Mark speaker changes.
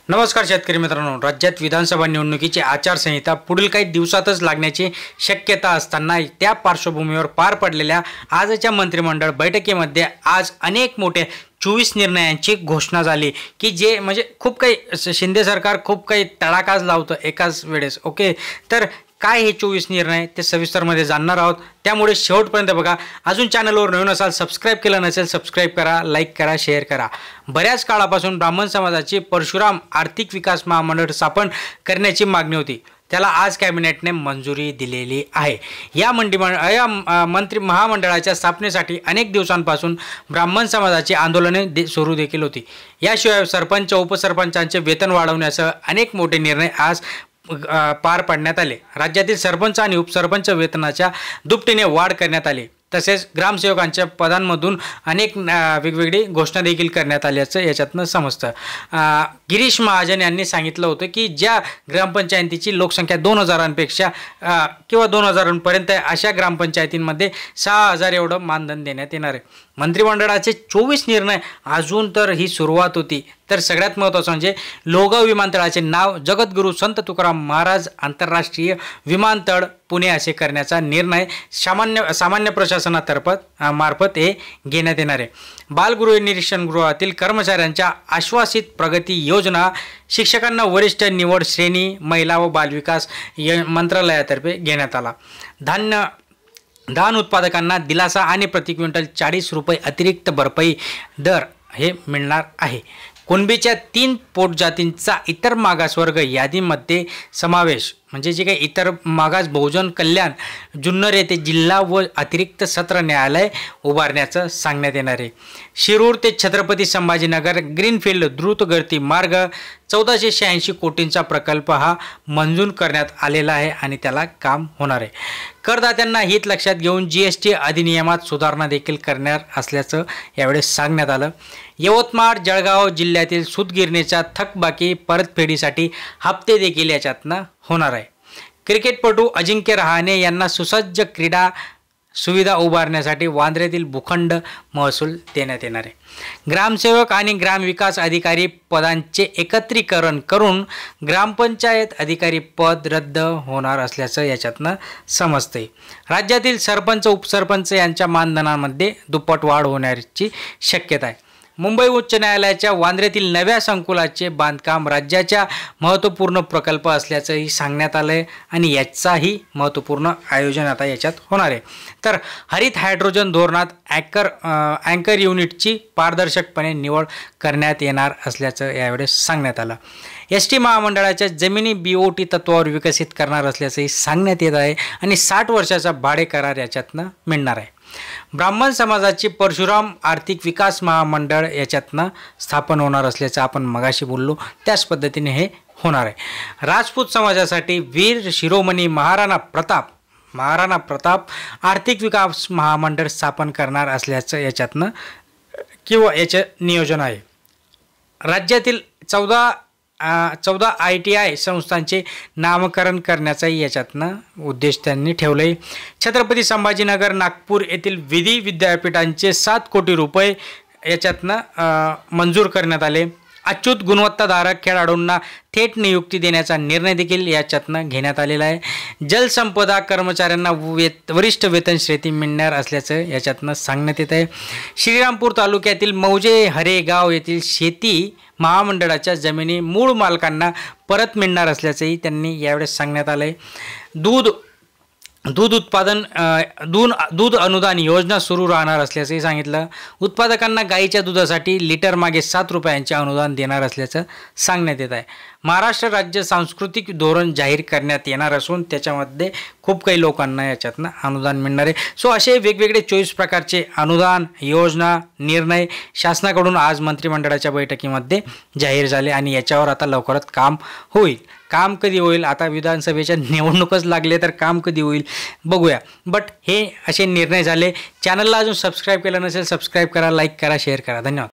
Speaker 1: नमस्कार शेतकरी मित्रांनो, राज्यात विधानसभा निवडणुकीची आचारसंहिता पुढील काही दिवसातच लागण्याची शक्यता असताना त्या पार्श्वभूमीवर पार पडलेल्या आजच्या मंत्रिमंडळ बैठकीमध्ये आज अनेक मोठे 24 निर्णयांची घोषणा झाली की जे म्हणजे खूप काही शिंदे सरकार खूप काही तडाखाच लावतं एकाच वेळेस. ओके, तर काय हे 24 निर्णय ते सविस्तरमध्ये जाणणार आहोत, त्यामुळे शेवटपर्यंत बघा. अजून चॅनलवर नवीन असाल, सबस्क्राईब केलं नसेल सबस्क्राईब करा, लाईक करा, शेअर करा. बऱ्याच काळापासून ब्राह्मण समाजाची परशुराम आर्थिक विकास महामंडळ स्थापन करण्याची मागणी होती, त्याला आज कॅबिनेटने मंजुरी दिलेली आहे. या मंत्री महामंडळाच्या स्थापनेसाठी अनेक दिवसांपासून ब्राह्मण समाजाची आंदोलने सुरू देखील होती. याशिवाय सरपंच उपसरपंचांचे वेतन वाढवण्यासह अनेक मोठे निर्णय आज पार पाडण्यात आले. राज्यातील सरपंच आणि उपसरपंच वेतनाच्या दुपटीने वाढ करण्यात आली. तसेच ग्रामसेवकांच्या पदांमधून अनेक वेगवेगळी घोषणा देखील करण्यात आल्याचं याच्यातनं समजतं. गिरीश महाजन यांनी सांगितलं होतं की ज्या ग्रामपंचायतीची लोकसंख्या 2000पेक्षा किंवा 2000पर्यंत अशा ग्रामपंचायतींमध्ये 6000 एवढं मानधन देण्यात येणार आहे. मंत्रिमंडळाचे 24 निर्णय अजून तर ही सुरुवात होती. तर सगळ्यात महत्त्वाचं म्हणजे लोहगाव विमानतळाचे नाव जगद्गुरू संत तुकाराम महाराज आंतरराष्ट्रीय विमानतळ पुणे असे करण्याचा निर्णय सामान्य प्रशासनामार्फत हे घेण्यात येणार आहे. बालगृह निरीक्षणगृहातील कर्मचाऱ्यांच्या आश्वासित प्रगती योजना, शिक्षकांना वरिष्ठ निवड श्रेणी महिला व बालविकास मंत्रालयातर्फे घेण्यात आला. धान उत्पादकांना दिलासा आणि प्रति क्विंटल 40 रुपये अतिरिक्त भरपाई दर हे मिळणार आहे. कुणबीच्या 3 पोटजातींचा इतर मागासवर्ग यादीमध्ये समावेश, म्हणजे जे काही इतर मागास बहुजन कल्याण जुन्नर येथे जिल्हा व अतिरिक्त सत्र न्यायालय उभारण्याचं सांगण्यात येणार आहे. शिरूर ते छत्रपती संभाजीनगर ग्रीनफील्ड द्रुतगती मार्ग 1486 कोटींचा प्रकल्प हा मंजूर करण्यात आलेला आहे आणि त्याला काम होणार आहे. करदात्यांना हित लक्षात घेऊन GST अधिनियमात सुधारणा देखील करणार असल्याचं यावेळेस सांगण्यात आलं. यवतमाळ जळगाव जिल्ह्यातील सूतगिरणीच्या थकबाकी परतफेडीसाठी हप्ते देखील याच्यातनं होणार आहे. क्रिकेटपटू अजिंक्य रहाणे यांना सुसज्ज क्रीडा सुविधा उभारण्यासाठी वांद्र्यातील भूखंड महसूल देण्यात येणार आहे. ग्रामसेवक आणि ग्रामविकास अधिकारी पदांचे एकत्रीकरण करून ग्रामपंचायत अधिकारी पद रद्द होणार असल्याचं याच्यातनं समजते. राज्यातील सरपंच उपसरपंच यांच्या मानधनामध्ये दुप्पट वाढ होण्याची शक्यता आहे. मुंबई उच्च न्यायालयाच्या वांद्र्यातील नव्या संकुलाचे बांधकाम राज्याच्या महत्त्वपूर्ण प्रकल्प असल्याचंही सांगण्यात आलं आहे आणि याचाही महत्त्वपूर्ण आयोजन आता याच्यात होणार आहे. तर हरित हायड्रोजन धोरणात अँकर युनिटची पारदर्शकपणे निवड करण्यात येणार असल्याचं यावेळेस सांगण्यात आलं. ST महामंडळाच्या जमिनी BOT तत्वावर विकसित करणार असल्याचंही सांगण्यात येत आहे आणि 60 वर्षाचा भाडे करार याच्यातनं मिळणार आहे. ब्राह्मण समाजाची परशुराम आर्थिक विकास महामंडळ याच्यातनं स्थापन होणार असल्याचं आपण मगाशी बोललो, त्याच पद्धतीने हे होणार आहे. राजपूत समाजासाठी वीर शिरोमणी महाराणा प्रताप आर्थिक विकास महामंडळ स्थापन करणार असल्याचं याच्यातनं किंवा याचं नियोजन आहे. राज्यातील 14 ITI संस्थांचे नामकरण करण्याचाही याच्यातनं उद्देश त्यांनी ठेवला आहे. छत्रपती संभाजीनगर नागपूर येथील विधी विद्यापीठांचे 7 कोटी रुपये याच्यातनं मंजूर करण्यात आले. अच्युत गुणवत्ताधारक खेळाडूंना थेट नियुक्ती देण्याचा निर्णय देखील याच्यातनं घेण्यात आलेला आहे. जलसंपदा कर्मचाऱ्यांना वरिष्ठ वेतन श्रेणी मिळणार असल्याचं याच्यातनं सांगण्यात येत आहे. श्रीरामपूर तालुक्यातील मौजे हरेगाव येथील शेती महामंडळाच्या जमिनी मूळ मालकांना परत मिळणार असल्याचंही त्यांनी यावेळेस सांगण्यात आलं आहे. दूध अनुदान योजना सुरू राहणार असल्याचंही सांगितलं. उत्पादकांना गाईच्या दुधासाठी लिटर मागे 7 रुपयांचे अनुदान देणार असल्याचं सांगण्यात येत आहे. महाराष्ट्र राज्य सांस्कृतिक धोरण जाहीर करण्यात येणार असून त्याच्यामध्ये खूप काही लोकांना याच्यातनं अनुदान मिळणार आहे. सो असे वेगवेगळे 24 प्रकारचे अनुदान योजना निर्णय शासनाकडून आज मंत्रिमंडळाच्या बैठकीमध्ये जाहीर झाले आणि याच्यावर आता लवकरच काम होईल. काम कधी होईल, आता विधानसभेच्या निवडणूकच लागले तर काम कधी होईल बघूया. बट हे असे निर्णय झाले. चॅनलला अजून सबस्क्राईब केलं नसेल सबस्क्राईब करा, लाईक करा, शेअर करा. धन्यवाद.